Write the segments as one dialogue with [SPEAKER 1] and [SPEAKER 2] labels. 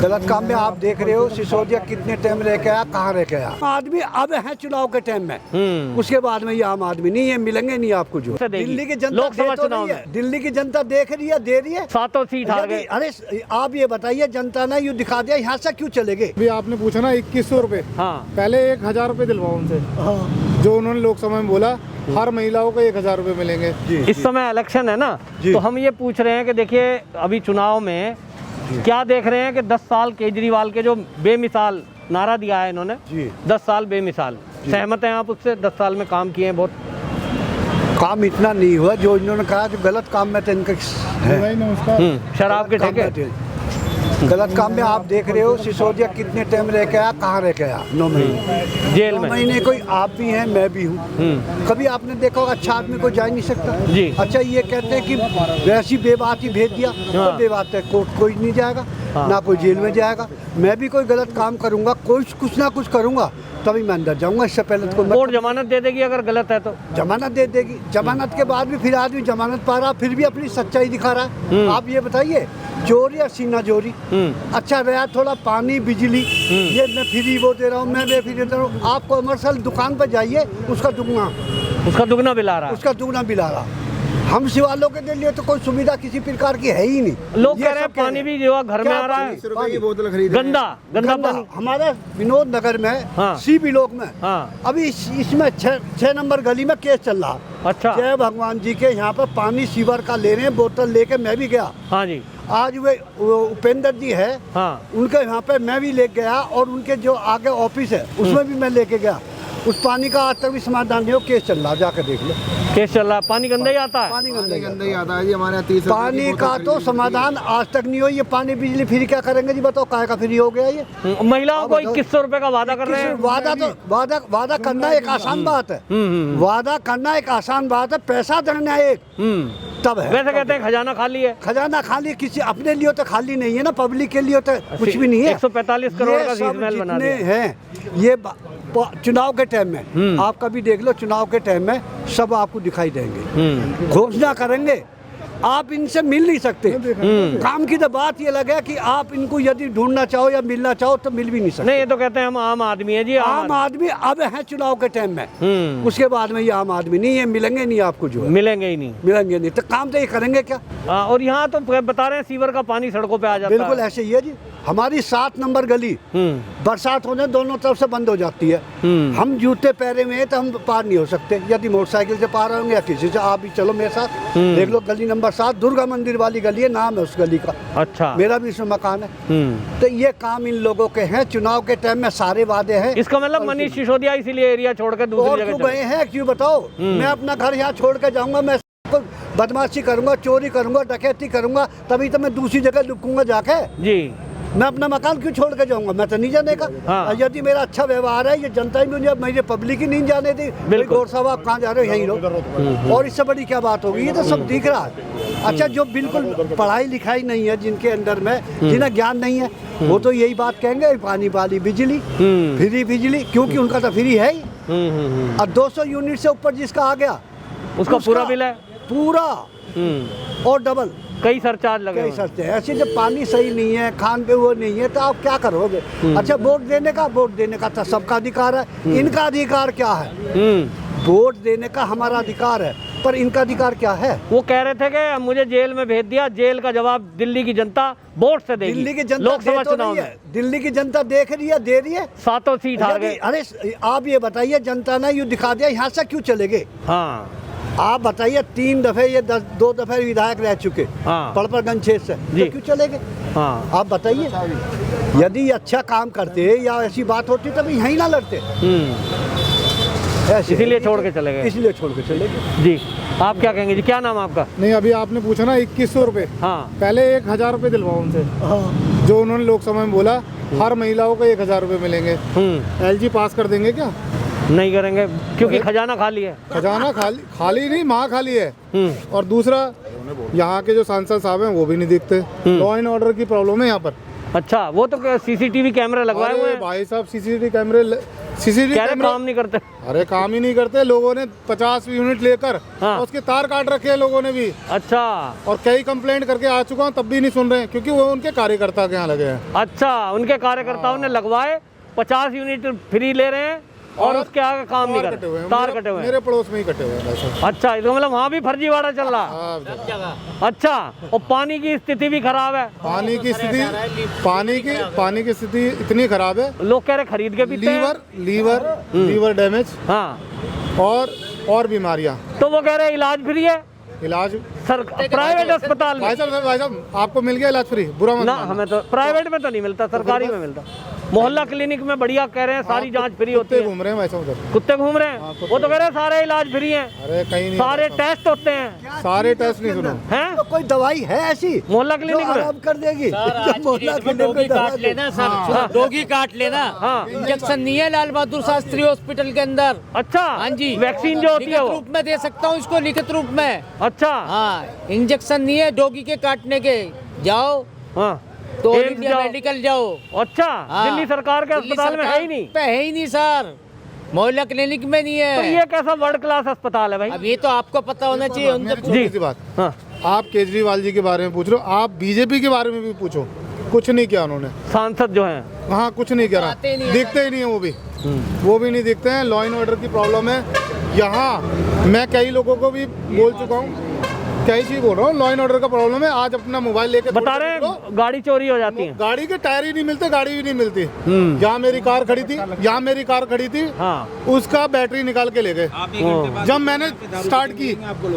[SPEAKER 1] गलत काम में आप देख रहे हो सिसोदिया कितने टाइम रह के आया, कहाँ रह के आया। आदमी अब है चुनाव के टाइम में, उसके बाद में ये आम आदमी नहीं है, मिलेंगे नहीं आपको। जो दिल्ली की जनता
[SPEAKER 2] लोकसभा चुनाव में
[SPEAKER 1] दिल्ली की जनता देख रही है, दे रही है,
[SPEAKER 2] 7 सीट आ गए।
[SPEAKER 1] अरे आप ये बताइए, जनता ने यूँ दिखा दिया, यहाँ से क्यों चले गए।
[SPEAKER 3] अभी आपने पूछा ना 2100 रुपए,
[SPEAKER 2] हाँ
[SPEAKER 3] पहले 1000 रुपए दिलवाओ उनसे।
[SPEAKER 1] हाँ।
[SPEAKER 3] जो उन्होंने लोकसभा में बोला हर महिलाओं को 1000 रुपए मिलेंगे।
[SPEAKER 2] इस समय इलेक्शन है ना, तो हम ये पूछ रहे हैं कि देखिए अभी चुनाव में क्या देख रहे हैं कि 10 साल केजरीवाल के जो बेमिसाल नारा दिया है इन्होंने, 10 साल बेमिसाल, सहमत हैं आप उससे? 10 साल में काम किए हैं, बहुत
[SPEAKER 1] काम इतना नहीं हुआ जो इन्होंने कहा। जो गलत काम में तो इनका
[SPEAKER 2] शराब के ठेके।
[SPEAKER 1] गलत काम में आप देख रहे हो सिसोदिया कितने टाइम रह के आया, कहाँ रह के आया। 9 महीने
[SPEAKER 2] जेल
[SPEAKER 1] 9
[SPEAKER 2] में।
[SPEAKER 1] महीने कोई आप भी हैं, मैं भी हूँ। कभी आपने देखा होगा अच्छा आदमी को जा ही नहीं सकता
[SPEAKER 2] जी।
[SPEAKER 1] अच्छा ये कहते हैं कि वैसी बेबात ही भेज दिया, तो बेबात है, कोर्ट कोई नहीं जाएगा, ना कोई जेल में जाएगा। मैं भी कोई गलत काम करूँगा, कुछ ना कुछ करूँगा, तभी मैं अंदर जाऊंगा। इससे पहले तो
[SPEAKER 2] कोर्ट जमानत दे देगी अगर गलत है तो?
[SPEAKER 1] जमानत दे देगी। जमानत के बाद भी फिर आदमी जमानत पा रहा, फिर भी अपनी सच्चाई दिखा रहा है। आप ये बताइए, चोरी और सीना चोरी, अच्छा रहा थोड़ा पानी बिजली, ये मैं फ्री वो दे रहा हूँ, मैं फ्री दे रहा हूँ। आप कमर्शियल दुकान पर जाइए, उसका दुगना
[SPEAKER 2] बिल आ रहा है,
[SPEAKER 1] उसका दुगना बिल आ रहा। हम शिवालों के लिए तो कोई सुविधा किसी प्रकार की है ही नहीं।
[SPEAKER 2] लोग कह रहे हैं पानी भी जो घर में आ रहा है, गंदा पानी।
[SPEAKER 1] हमारे विनोद नगर में सी ब्लॉक में अभी इसमें 6 नंबर गली में केस चल रहा।
[SPEAKER 2] अच्छा।
[SPEAKER 1] जय भगवान जी के यहाँ पर पानी सीवर का ले रहे हैं, बोतल लेके मैं भी गया।
[SPEAKER 2] हाँ जी।
[SPEAKER 1] आज वे उपेंद्र जी है, उनके यहाँ पे मैं भी लेके गया, और उनके जो आगे ऑफिस है उसमें भी मैं लेके गया। उस पानी का आज तक भी समाधान नहीं हो, केस चल रहा, जाकर देख लो।
[SPEAKER 2] केस चल रहा, पानी गंदा ही आता है।
[SPEAKER 1] पानी गंदा ही
[SPEAKER 3] आता है जी हमारे यहाँ। 30
[SPEAKER 1] पानी का तो समाधान आज तक नहीं हो। ये पानी बिजली फ्री क्या करेंगे जी, बताओ काहे का फ्री हो गया ये।
[SPEAKER 2] महिलाओं को 2100 रुपए का वादा कर रहे हैं।
[SPEAKER 1] वादा करना एक आसान बात है। वादा करना एक आसान बात है, पैसा देना एक तब है।
[SPEAKER 2] वैसे कहते हैं खजाना खाली है।
[SPEAKER 1] खजाना खाली किसी अपने लिए तो खाली नहीं है ना, पब्लिक के लिए तो कुछ भी नहीं है।
[SPEAKER 2] 145 करोड़ का शीश महल बना दिया
[SPEAKER 1] है। ये चुनाव के टाइम में आप कभी देख लो, चुनाव के टाइम में सब आपको दिखाई देंगे, घोषणा करेंगे, आप इनसे मिल नहीं सकते। काम की तो बात ये लगे कि आप इनको यदि ढूंढना चाहो या मिलना चाहो तो मिल भी नहीं सकते।
[SPEAKER 2] नहीं, ये तो कहते हैं हम आम आदमी है जी।
[SPEAKER 1] आम आदमी अब है चुनाव के टाइम में, उसके बाद में ये आम आदमी नहीं है, मिलेंगे नहीं आपको। जो
[SPEAKER 2] मिलेंगे ही नहीं,
[SPEAKER 1] मिलेंगे नहीं तो काम तो ये करेंगे क्या।
[SPEAKER 2] और यहाँ तो बता रहे हैं सीवर का पानी सड़कों पे आ जाता है।
[SPEAKER 1] बिल्कुल ऐसे ही है जी। हमारी 7 नंबर गली बरसात होने दोनों तरफ से बंद हो जाती है। हम जूते पहरे में तो हम पार नहीं हो सकते, यदि मोटरसाइकिल से पार होंगे या किसी से। आप भी चलो मेरे साथ, देख लो गली नंबर 7 दुर्गा मंदिर वाली गली है, नाम है उस गली का।
[SPEAKER 2] अच्छा।
[SPEAKER 1] मेरा भी इसमें मकान है। तो ये काम इन लोगों के हैं। चुनाव के टाइम में सारे वादे हैं।
[SPEAKER 2] इसका मतलब मनीष सिसोदिया इसीलिए एरिया छोड़कर दूसरी जगह
[SPEAKER 1] गए हैं, क्यों बताओ। मैं अपना घर यहाँ छोड़ के जाऊंगा, मैं बदमाशी करूंगा, चोरी करूंगा, डकैती करूंगा, तभी तो मैं दूसरी जगह लुकूंगा जाके जी। मैं अपना मकान क्यों छोड़ के जाऊंगा, मैं तो नहीं जाने का। यदि मेरा अच्छा व्यवहार है, ये जनता ही मुझे, मेरी पब्लिक ही नहीं जाने दी। गौर साहब आप कहाँ जा रहे हो, यहीं रहो। और इससे बड़ी क्या बात होगी, ये तो सब दिख रहा है। अच्छा, जो बिल्कुल पढ़ाई लिखाई नहीं है, जिनके अंदर में जिन्हें ज्ञान नहीं है, वो तो यही बात कहेंगे, पानी वाली बिजली फ्री बिजली, क्योंकि उनका तो फ्री है ही। और 200 यूनिट से ऊपर जिसका आ गया उसका
[SPEAKER 2] पूरा बिल है, पूरा
[SPEAKER 1] और डबल
[SPEAKER 2] कई सरचार्ज लगे,
[SPEAKER 1] कई सरचार्ज। ऐसे जब पानी सही नहीं है, खान पे वो नहीं है, तो आप क्या करोगे। अच्छा, वोट देने का तो सबका अधिकार है। इनका अधिकार क्या है, वोट देने का हमारा अधिकार है, पर इनका अधिकार क्या है। वो
[SPEAKER 2] कह रहे थे कि मुझे जेल में भेज दिया, जेल का जवाब दिल्ली की जनता वोट से देगी।
[SPEAKER 1] दिल्ली की जनता लोकसभा चुनाव में दिल्ली की जनता देख रही है, दे रही है,
[SPEAKER 2] 7 सीट आ गए।
[SPEAKER 1] अरे आप ये बताइए, जनता ने यूँ दिखा दिया, यहाँ से क्यों चले गए।
[SPEAKER 2] हाँ,
[SPEAKER 1] आप बताइए, 3 दफे ये 2 दफे विधायक रह चुके पड़पड़गंज क्षेत्र से, तो क्यों चले गए। आप बताइए, यदि अच्छा काम करते या ऐसी बात होती तभी यहीं ना लड़ते।
[SPEAKER 2] इसीलिए छोड़ के चले गए।
[SPEAKER 1] इसलिए छोड़ के चले गए
[SPEAKER 2] जी। आप क्या कहेंगे जी, क्या नाम आपका?
[SPEAKER 3] नहीं, अभी आपने पूछा ना 2100 रुपए, पहले 1000 रुपए दिलवाओ उनसे। जो उन्होंने लोकसभा में बोला हर महिलाओं को 1000 रुपए मिलेंगे। LG पास कर देंगे क्या?
[SPEAKER 2] नहीं करेंगे, क्योंकि खजाना खाली है।
[SPEAKER 3] खजाना खाली नहीं, माँ खाली है। और दूसरा, यहाँ के जो सांसद साहब हैं वो भी नहीं दिखते। लॉ एंड ऑर्डर की प्रॉब्लम है यहाँ पर।
[SPEAKER 2] अच्छा, वो तो CCTV कैमरे लगवाए हुए हैं
[SPEAKER 3] भाई साहब, CCTV कैमरे
[SPEAKER 2] काम नहीं करते।
[SPEAKER 3] अरे काम ही नहीं करते। लोगों ने 50 यूनिट लेकर
[SPEAKER 2] हाँ।
[SPEAKER 3] उसके तार काट रखे हैं लोगों ने भी।
[SPEAKER 2] अच्छा,
[SPEAKER 3] और कई कंप्लेंट करके आ चुका हूँ, तब भी नहीं सुन रहे हैं, क्योंकि वो उनके कार्यकर्ता के यहाँ लगे हैं।
[SPEAKER 2] अच्छा, उनके कार्यकर्ताओं ने लगवाए, 50 यूनिट फ्री ले रहे हैं और उसके आगे काम नहीं कर रहे, तार कटे हुए हैं।
[SPEAKER 3] मेरे पड़ोस में ही कटे हुए हैं।
[SPEAKER 2] अच्छा, इसका मतलब वहाँ भी फर्जीवाड़ा चल रहा। अच्छा, और पानी की स्थिति भी खराब है।
[SPEAKER 3] पानी की स्थिति इतनी खराब है,
[SPEAKER 2] लोग कह रहे खरीद के पीते हैं।
[SPEAKER 3] लीवर डैमेज,
[SPEAKER 2] हाँ,
[SPEAKER 3] और बीमारियां।
[SPEAKER 2] तो वो कह रहे इलाज फ्री है,
[SPEAKER 3] इलाज
[SPEAKER 2] सर प्राइवेट अस्पताल में।
[SPEAKER 3] भाई साहब आपको मिल गया इलाज फ्री? बुरा मत
[SPEAKER 2] ना,
[SPEAKER 3] मानना।
[SPEAKER 2] हमें तो प्राइवेट में तो नहीं मिलता, सरकारी में मिलता। मोहल्ला क्लिनिक में बढ़िया कह रहे हैं, सारी जांच फ्री होती है।
[SPEAKER 3] घूम रहे हैं भाई साहब उधर,
[SPEAKER 2] कुत्ते घूम रहे हैं। वो तो कह रहे हैं सारे इलाज फ्री हैं।
[SPEAKER 3] अरे कहीं नहीं,
[SPEAKER 2] सारे टेस्ट होते हैं।
[SPEAKER 3] सारे टेस्ट नहीं सुनो
[SPEAKER 2] हैं?
[SPEAKER 1] तो कोई दवाई है ऐसी
[SPEAKER 2] मोहल्ला क्लिनिक में
[SPEAKER 1] आराम कर देगी? मोहल्ला क्लिनिक में
[SPEAKER 4] डोगी
[SPEAKER 1] दवा
[SPEAKER 4] काट लेना सर, डोगी काट लेना।
[SPEAKER 2] हाँ।
[SPEAKER 4] इंजेक्शन नहीं है लाल बहादुर शास्त्री हॉस्पिटल के अंदर।
[SPEAKER 2] अच्छा,
[SPEAKER 4] हाँ जी,
[SPEAKER 2] वैक्सीन जो होती है
[SPEAKER 4] लिखित
[SPEAKER 2] वो।
[SPEAKER 4] रूप में दे सकता हूँ इसको, लिखित रूप में।
[SPEAKER 2] अच्छा,
[SPEAKER 4] हाँ, इंजेक्शन नहीं है डोगी के काटने के। जाओ
[SPEAKER 2] हाँ,
[SPEAKER 4] तो
[SPEAKER 2] एम्स
[SPEAKER 4] इंडिया
[SPEAKER 2] जाओ।
[SPEAKER 4] मेडिकल जाओ।
[SPEAKER 2] अच्छा,
[SPEAKER 4] हाँ।
[SPEAKER 2] दिल्ली सरकार के
[SPEAKER 4] दिल्ली
[SPEAKER 2] अस्पताल में है ही
[SPEAKER 4] सरकार
[SPEAKER 2] नहीं।
[SPEAKER 4] पे है ही नहीं सर, मोहल्ला क्लिनिक में नहीं
[SPEAKER 2] तो
[SPEAKER 4] है।
[SPEAKER 2] ये कैसा वर्ल्ड क्लास अस्पताल है भाई?
[SPEAKER 4] अब ये तो आपको पता होना चाहिए उनसे।
[SPEAKER 2] जी।
[SPEAKER 3] सी बात,
[SPEAKER 2] हाँ,
[SPEAKER 3] आप केजरीवाल जी के बारे में पूछ रहे हो, आप बीजेपी के बारे में भी पूछो, कुछ नहीं किया उन्होंने।
[SPEAKER 2] सांसद जो हैं,
[SPEAKER 3] हाँ, कुछ नहीं करा,
[SPEAKER 4] आते ही नहीं है।
[SPEAKER 3] दिखते ही नहीं है वो भी नहीं दिखते हैं। लॉ एंड ऑर्डर की प्रॉब्लम है यहाँ। मैं कई लोगों को भी बोल चुका हूँ, कई चीज बोल रहा हूँ, लॉ एंड ऑर्डर का प्रॉब्लम है। आज अपना मोबाइल लेके
[SPEAKER 2] बता रहे हैं गाड़ी चोरी हो जाती है।
[SPEAKER 3] गाड़ी के टायर ही नहीं मिलते, गाड़ी भी नहीं मिलती। यहाँ मेरी कार खड़ी थी,
[SPEAKER 2] हाँ,
[SPEAKER 3] उसका बैटरी निकाल के ले गए। जब मैंने स्टार्ट की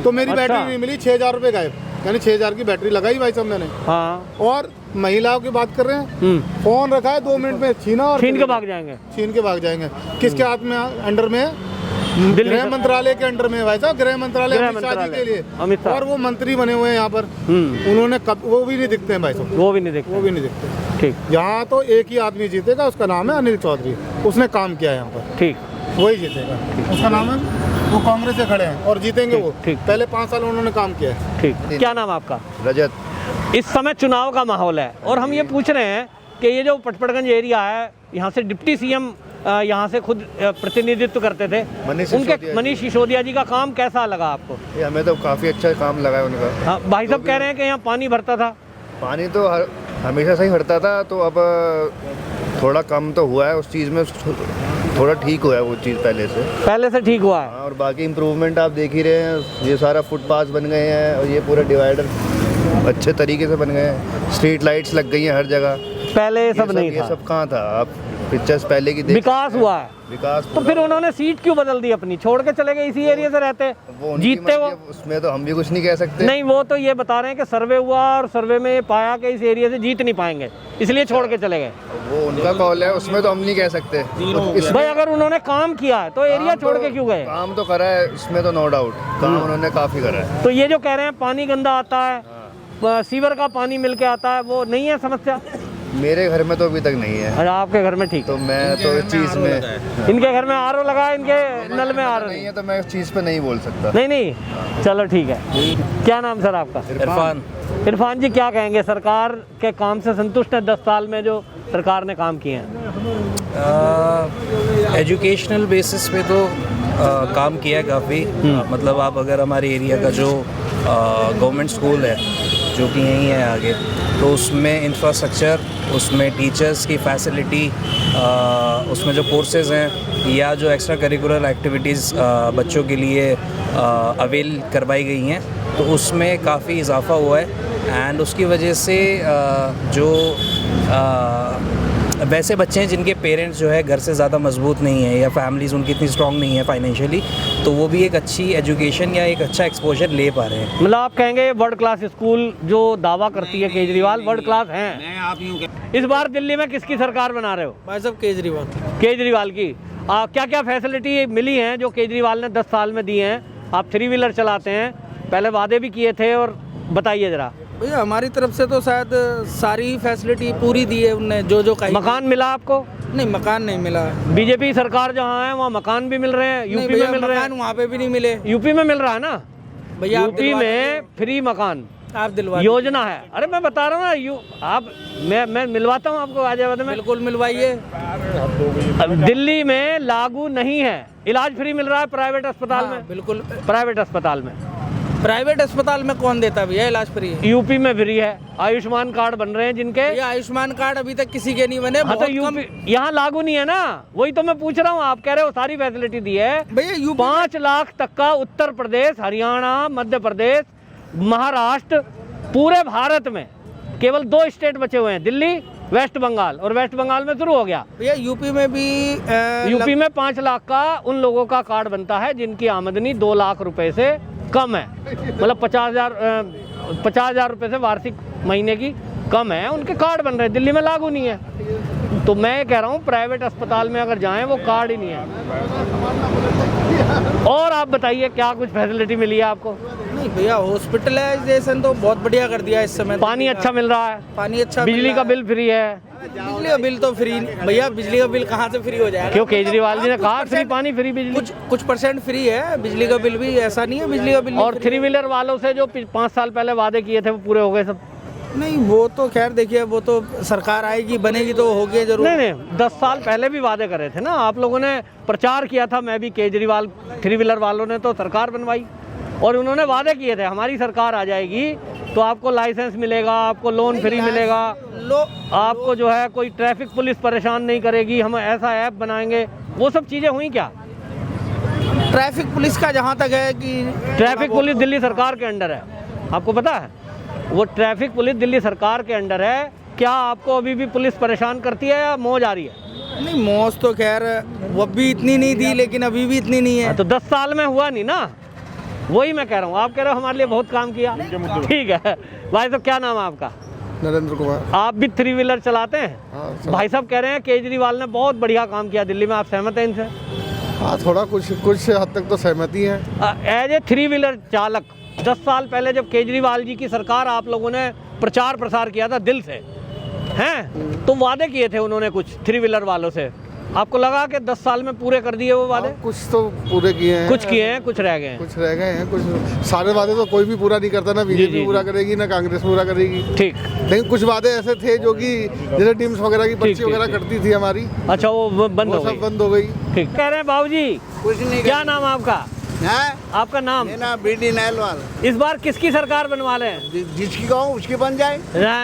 [SPEAKER 3] तो मेरी
[SPEAKER 2] अच्छा।
[SPEAKER 3] बैटरी नहीं मिली, 6,000 रुपए गायब। यानी 6,000 की बैटरी लगाई भाई साहब मैंने।
[SPEAKER 2] हाँ,
[SPEAKER 3] और महिलाओं की बात कर रहे हैं, फोन रखा है, 2 मिनट में छीना और
[SPEAKER 2] छीन के भाग जाएंगे।
[SPEAKER 3] छीन के भाग जाएंगे। किसके हाथ में? अंडर में है?
[SPEAKER 2] दिल्ली
[SPEAKER 3] गृह मंत्रालय के अंडर में है भाई साहब, गृह मंत्रालय अमित शाह जी के लिए।
[SPEAKER 2] अमित शाह।
[SPEAKER 3] और वो मंत्री बने हुए हैं यहाँ पर, उन्होंने वो भी नहीं दिखते हैं भाई साहब,
[SPEAKER 2] वो भी नहीं देखते।
[SPEAKER 3] वो भी नहीं दिखते।
[SPEAKER 2] ठीक,
[SPEAKER 3] यहाँ तो एक ही आदमी जीतेगा, उसका नाम है अनिल चौधरी। उसने काम किया है यहाँ पर,
[SPEAKER 2] ठीक,
[SPEAKER 3] वही जीतेगा। उसका नाम है, वो कांग्रेस से खड़े हैं और जीतेंगे वो।
[SPEAKER 2] ठीक।
[SPEAKER 3] पहले 5 साल उन्होंने काम किया है।
[SPEAKER 2] ठीक। क्या नाम आपका?
[SPEAKER 5] रजत।
[SPEAKER 2] इस समय चुनाव का माहौल है और हम ये पूछ रहे हैं कि ये जो पटपड़गंज एरिया है, यहाँ से डिप्टी सीएम यहाँ से खुद प्रतिनिधित्व करते थे, उनके मनीष सिसोदिया जी का काम कैसा लगा आपको?
[SPEAKER 5] ये हमें तो काफ़ी अच्छा काम लगा है उनका।
[SPEAKER 2] हाँ, भाई साहब कह रहे हैं कि यहाँ पानी भरता था।
[SPEAKER 5] पानी तो हमेशा से ही भरता था, तो अब थोड़ा कम तो हुआ है उस चीज़ में, थोड़ा ठीक हुआ है वो चीज़ पहले से
[SPEAKER 2] ठीक हुआ है।
[SPEAKER 5] हाँ, और बाकी इम्प्रूवमेंट आप देख ही रहे हैं। ये सारा फुटपाथ बन गए हैं और ये पूरे डिवाइडर अच्छे तरीके से बन गए हैं। स्ट्रीट लाइट्स लग गई हैं हर जगह,
[SPEAKER 2] पहले ये सब नहीं
[SPEAKER 5] ये
[SPEAKER 2] था।
[SPEAKER 5] सब कहाँ था? आप पिक्चर्स पहले की
[SPEAKER 2] विकास हुआ है।
[SPEAKER 5] विकास
[SPEAKER 2] तो फिर उन्होंने सीट क्यों बदल दी अपनी? छोड़ के चले गए, इसी एरिया से रहते,
[SPEAKER 5] वो उनकी
[SPEAKER 2] जीतते वो।
[SPEAKER 5] मर्जी है, उसमें तो हम भी कुछ नहीं कह सकते।
[SPEAKER 2] नहीं, वो तो ये बता रहे हैं कि सर्वे हुआ और सर्वे में ये पाया कि इस एरिया से जीत नहीं पाएंगे, इसलिए छोड़ के चले गए।
[SPEAKER 5] वो उनका कॉल है, उसमें तो हम नहीं कह सकते।
[SPEAKER 2] भाई अगर उन्होंने काम किया है तो एरिया छोड़ के क्यों गए?
[SPEAKER 5] काम तो करा है, इसमें तो नो डाउट काम उन्होंने काफ़ी करा है।
[SPEAKER 2] तो ये जो कह रहे हैं पानी गंदा आता है, सीवर का पानी मिल के आता है, वो नहीं है समस्या?
[SPEAKER 5] मेरे घर में तो अभी तक नहीं है।
[SPEAKER 2] अच्छा, आपके घर में ठीक
[SPEAKER 5] तो मैं तो इस चीज़ में,
[SPEAKER 2] इनके घर में आरओ लगा है, इनके नल में आरओ
[SPEAKER 5] नहीं है, तो मैं इस चीज़ पे नहीं बोल सकता।
[SPEAKER 2] नहीं, चलो ठीक है। क्या नाम सर आपका?
[SPEAKER 6] इरफान।
[SPEAKER 2] इरफान जी, क्या कहेंगे, सरकार के काम से संतुष्ट है 10 साल में जो सरकार ने काम किए हैं?
[SPEAKER 6] एजुकेशनल बेसिस पे तो काम किया है काफ़ी। मतलब आप अगर हमारे एरिया का जो गवर्नमेंट स्कूल है जो कि यहीं है आगे, तो उसमें इंफ्रास्ट्रक्चर, उसमें टीचर्स की फैसिलिटी, उसमें जो कोर्सेज़ हैं या जो एक्स्ट्रा करिकुलर एक्टिविटीज़ बच्चों के लिए अवेल करवाई गई हैं, तो उसमें काफ़ी इजाफा हुआ है। एंड उसकी वजह से जो वैसे बच्चे हैं जिनके पेरेंट्स जो है घर से ज़्यादा मजबूत नहीं है या फैमिलीज़ उनकी इतनी स्ट्रॉन्ग नहीं है फाइनेंशियली, तो वो भी एक अच्छी एजुकेशन या एक अच्छा एक्सपोजर ले पा रहे हैं।
[SPEAKER 2] मतलब आप कहेंगे वर्ल्ड क्लास स्कूल जो दावा करती है केजरीवाल, वर्ल्ड क्लास हैं। इस बार दिल्ली में किसकी सरकार बना रहे हो?
[SPEAKER 7] भाई साहब केजरीवाल।
[SPEAKER 2] केजरीवाल की। क्या क्या फैसिलिटी मिली हैं जो केजरीवाल ने 10 साल में दी हैं? आप 3 व्हीलर चलाते हैं, पहले वादे भी किए थे, और बताइए ज़रा।
[SPEAKER 7] भैया हमारी तरफ से तो शायद सारी फैसिलिटी पूरी दी है उनने, जो कही।
[SPEAKER 2] मकान मिला आपको?
[SPEAKER 7] नहीं, मकान नहीं मिला।
[SPEAKER 2] बीजेपी सरकार जहाँ है वहाँ मकान भी मिल रहे हैं, यूपी में मिल रहे हैं।
[SPEAKER 7] वहाँ पे भी नहीं मिले।
[SPEAKER 2] यूपी में मिल रहा है ना
[SPEAKER 7] भैया,
[SPEAKER 2] यूपी में फ्री मकान
[SPEAKER 7] आप दिलवा
[SPEAKER 2] योजना है। अरे मैं बता रहा हूँ ना, आप मैं मिलवाता हूँ आपको गाजियाबाद में।
[SPEAKER 7] बिल्कुल मिलवाइए।
[SPEAKER 2] अब दिल्ली में लागू नहीं है, इलाज फ्री मिल रहा है प्राइवेट अस्पताल में।
[SPEAKER 7] बिल्कुल।
[SPEAKER 2] प्राइवेट अस्पताल में,
[SPEAKER 7] प्राइवेट अस्पताल में कौन देता भैया इलाज फ्री?
[SPEAKER 2] यूपी में फ्री है। आयुष्मान कार्ड बन रहे हैं जिनके।
[SPEAKER 7] ये आयुष्मान कार्ड अभी तक किसी के नहीं बने।
[SPEAKER 2] हाँ तो यूपी, यहाँ लागू नहीं है ना, वही तो मैं पूछ रहा हूँ। आप कह रहे हो सारी फैसिलिटी दी है
[SPEAKER 7] भैया। यूपी
[SPEAKER 2] 5 लाख तक का उत्तर प्रदेश, हरियाणा, मध्य प्रदेश, महाराष्ट्र, पूरे भारत में केवल 2 स्टेट बचे हुए हैं, दिल्ली, वेस्ट बंगाल। और वेस्ट बंगाल में शुरू हो गया।
[SPEAKER 7] भैया यूपी में भी
[SPEAKER 2] यूपी में 5 लाख का उन लोगों का कार्ड बनता है जिनकी आमदनी 2 लाख रुपए से कम है, मतलब 50,000 रुपए से वार्षिक महीने की कम है, उनके कार्ड बन रहे हैं। दिल्ली में लागू नहीं है। तो मैं कह रहा हूँ प्राइवेट अस्पताल में अगर जाएं वो कार्ड ही नहीं है। और आप बताइए क्या कुछ फैसिलिटी मिली है आपको?
[SPEAKER 7] नहीं भैया, हॉस्पिटलाइजेशन तो बहुत बढ़िया कर दिया इस समय।
[SPEAKER 2] पानी अच्छा मिल रहा है,
[SPEAKER 7] पानी अच्छा,
[SPEAKER 2] बिजली का बिल फ्री है।
[SPEAKER 7] बिजली का बिल तो फ्री भैया, बिजली का बिल कहाँ से फ्री हो जाएगा?
[SPEAKER 2] क्यों, केजरीवाल जी ने कहा फ्री पानी, फ्री बिजली।
[SPEAKER 7] कुछ परसेंट फ्री है बिजली का बिल भी, ऐसा नहीं है बिजली का बिल।
[SPEAKER 2] और 3 व्हीलर वालों से जो 5 साल पहले वादे किए थे वो पूरे हो गए सब?
[SPEAKER 7] नहीं, वो तो खैर देखिए, वो तो सरकार आएगी, बनेगी तो होगी जरूर।
[SPEAKER 2] नहीं, 10 साल पहले भी वादे करे थे ना आप लोगों ने, प्रचार किया था। मैं भी, केजरीवाल, 3 व्हीलर वालों ने तो सरकार बनवाई और उन्होंने वादे किए थे हमारी सरकार आ जाएगी तो आपको लाइसेंस मिलेगा, आपको लोन फ्री मिलेगा, आपको जो है कोई ट्रैफिक पुलिस परेशान नहीं करेगी, हम ऐसा ऐप बनाएंगे। वो सब चीज़ें हुई क्या?
[SPEAKER 7] ट्रैफिक पुलिस का जहाँ तक है कि
[SPEAKER 2] ट्रैफिक पुलिस दिल्ली सरकार के अंडर है, आपको पता है? वो ट्रैफिक पुलिस दिल्ली सरकार के अंडर है। क्या आपको अभी भी पुलिस परेशान करती है या मौज आ रही है?
[SPEAKER 7] नहीं, मौज तो खैर वो भी इतनी नहीं थी, लेकिन अभी भी इतनी नहीं है।
[SPEAKER 2] तो 10 साल में हुआ नहीं ना, वही मैं कह रहा हूँ। आप कह रहे हो हमारे लिए बहुत काम किया, ठीक है भाई। तो क्या नाम है आपका?
[SPEAKER 3] नरेंद्र कुमार।
[SPEAKER 2] आप भी 3 व्हीलर चलाते हैं?
[SPEAKER 3] हाँ,
[SPEAKER 2] भाई साहब कह रहे हैं केजरीवाल ने बहुत बढ़िया काम किया दिल्ली में, आप सहमत हैं इनसे?
[SPEAKER 3] हाँ, थोड़ा कुछ हद तक तो सहमति है।
[SPEAKER 2] एज ए 3 व्हीलर चालक, 10 साल पहले जब केजरीवाल जी की सरकार, आप लोगों ने प्रचार प्रसार किया था दिल से, हैं? तो वादे किए थे उन्होंने कुछ 3 व्हीलर वालों से, आपको लगा कि 10 साल में पूरे कर दिए वो वादे?
[SPEAKER 3] कुछ तो पूरे किए हैं,
[SPEAKER 2] कुछ किए हैं, कुछ रह गए हैं।
[SPEAKER 3] कुछ रह गए हैं, कुछ सारे वादे तो कोई भी पूरा नहीं करता ना, बीजेपी पूरा करेगी ना कांग्रेस पूरा करेगी।
[SPEAKER 2] ठीक,
[SPEAKER 3] लेकिन कुछ वादे ऐसे थे जो कि जैसे टीम्स वगैरह की पर्ची वगैरह करती थी हमारी,
[SPEAKER 2] अच्छा वो बंद हो गई।
[SPEAKER 3] सब बंद हो गई।
[SPEAKER 2] ठीक कह रहे हैं बाबूजी।
[SPEAKER 1] कुछ नहीं।
[SPEAKER 2] क्या नाम है आपका? आपका नाम?
[SPEAKER 1] ना बीडी नहलवाल।
[SPEAKER 2] इस बार किसकी सरकार बनवा ले?
[SPEAKER 1] जिसकी कहो उसकी बन जाए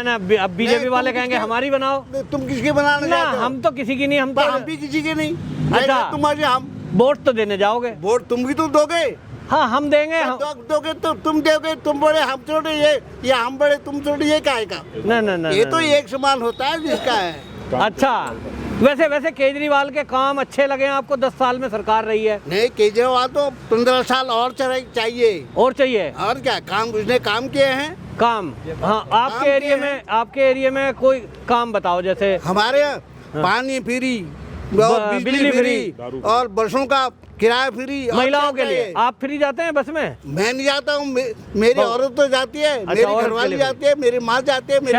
[SPEAKER 2] ना, अब बीजेपी वाले कहेंगे हमारी बनाओ।
[SPEAKER 1] तुम किसकी बनाना
[SPEAKER 2] ना,
[SPEAKER 1] चाहते हो?
[SPEAKER 2] हम तो किसी की नहीं, हम
[SPEAKER 1] भी किसी की नहीं।
[SPEAKER 2] अच्छा,
[SPEAKER 1] तुम्हारे हम
[SPEAKER 2] वोट तो देने जाओगे?
[SPEAKER 1] वोट तुम भी तो दोगे।
[SPEAKER 2] हाँ, हम देंगे।
[SPEAKER 1] दोगे तो तुम दोगे, तुम बड़े हम छोटे, ये हम बड़े तुम छोटे, ये काहे का?
[SPEAKER 2] ना,
[SPEAKER 1] ये तो एक समान होता है जिसका है।
[SPEAKER 2] अच्छा, वैसे केजरीवाल के काम अच्छे लगे हैं आपको? 10 साल में सरकार रही है।
[SPEAKER 1] नहीं, केजरीवाल तो 15 साल और चाहिए।
[SPEAKER 2] और चाहिए?
[SPEAKER 1] और क्या काम उसने काम किए हैं?
[SPEAKER 2] काम, हाँ। आपके एरिया में कोई काम बताओ। जैसे
[SPEAKER 1] हमारे यहाँ पानी फ्री, बिजली फ्री और बसों का किराया फ्री।
[SPEAKER 2] महिलाओं के लिए आप फ्री जाते हैं बस में?
[SPEAKER 1] मैं नहीं जाता हूँ, मेरी औरत तो जाती है, मेरी घरवाली जाती है, मेरी माँ जाती है, मेरी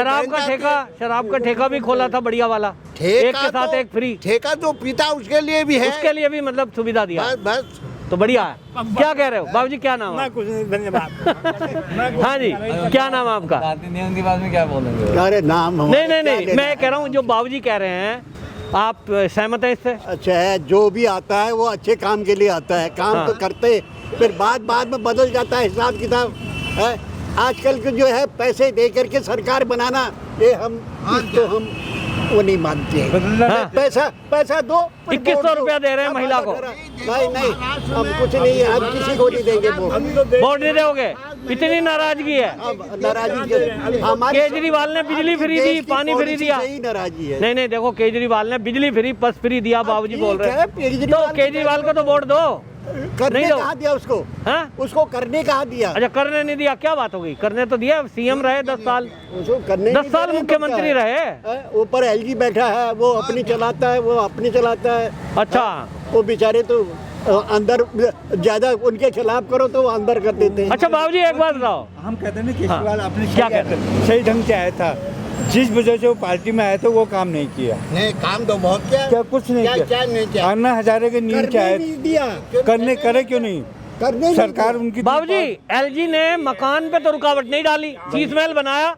[SPEAKER 2] शराब का ठेका भी खोला था बढ़िया वाला, एक के साथ एक फ्री।
[SPEAKER 1] ठेका जो पीता उसके लिए भी है,
[SPEAKER 2] उसके लिए भी मतलब सुविधा दिया।
[SPEAKER 1] बस
[SPEAKER 2] तो बढ़िया है। क्या कह रहे हो बाबूजी, क्या नाम है?
[SPEAKER 8] कुछ नहीं, धन्यवाद।
[SPEAKER 2] हाँ जी, क्या नाम है आपका?
[SPEAKER 8] नियम के बाद में क्या बोलेंगे?
[SPEAKER 1] अरे नाम
[SPEAKER 2] नहीं, मैं कह रहा हूँ जो बाबूजी कह रहे हैं, आप सहमत हैं इससे?
[SPEAKER 1] अच्छा है, जो भी आता है वो अच्छे काम के लिए आता है, काम तो करते, फिर बाद में बदल जाता है हिसाब किताब है। आजकल के जो है पैसे दे करके सरकार बनाना, ये हम वो नहीं मानते हैं।
[SPEAKER 2] हाँ?
[SPEAKER 1] पैसा दो,
[SPEAKER 2] 2100 रुपया दे रहे हैं महिला को।
[SPEAKER 1] नहीं, हम कुछ नहीं, हम किसी को नहीं देंगे
[SPEAKER 2] वोट नहीं दोगे? इतनी नाराजगी है?
[SPEAKER 1] नाराजगी हमारी।
[SPEAKER 2] केजरीवाल ने बिजली फ्री दी, पानी फ्री दिया।
[SPEAKER 1] नाराजगी है।
[SPEAKER 2] नहीं, देखो केजरीवाल ने बिजली फ्री, बस फ्री दिया, बाबूजी बोल रहे हैं। तो केजरीवाल को तो वोट दो।
[SPEAKER 1] करने कहाँ दिया उसको?
[SPEAKER 2] हाँ?
[SPEAKER 1] उसको करने कहाँ दिया?
[SPEAKER 2] अच्छा, करने नहीं दिया, क्या बात हो गई? करने तो दिया, सीएम रहे 10 साल,
[SPEAKER 1] उसको करने
[SPEAKER 2] 10 साल मुख्यमंत्री रहे।
[SPEAKER 1] ऊपर एलजी बैठा है, वो अपनी चलाता है,
[SPEAKER 2] अच्छा,
[SPEAKER 1] वो बेचारे तो अंदर ज्यादा उनके खिलाफ करो तो वो अंदर कर देते हैं।
[SPEAKER 2] अच्छा बाबूजी एक बात बताओ,
[SPEAKER 8] हम कहते हैं ना केजरीवाल आपने
[SPEAKER 2] क्या कहते हैं?
[SPEAKER 8] सही ढंग से आया था, जिस वजह से वो पार्टी में आए थे वो काम नहीं किया।
[SPEAKER 1] नहीं, काम तो बहुत किया।
[SPEAKER 8] क्या कुछ नहीं किया?
[SPEAKER 1] क्या नहीं किया?
[SPEAKER 8] अन्ना हजारे के नींद क्या है,
[SPEAKER 1] नहीं दिया,
[SPEAKER 8] करे क्यों नहीं? सरकार उनकी
[SPEAKER 2] बाबूजी एलजी ने मकान पे तो रुकावट नहीं डाली, शीश महल बनाया,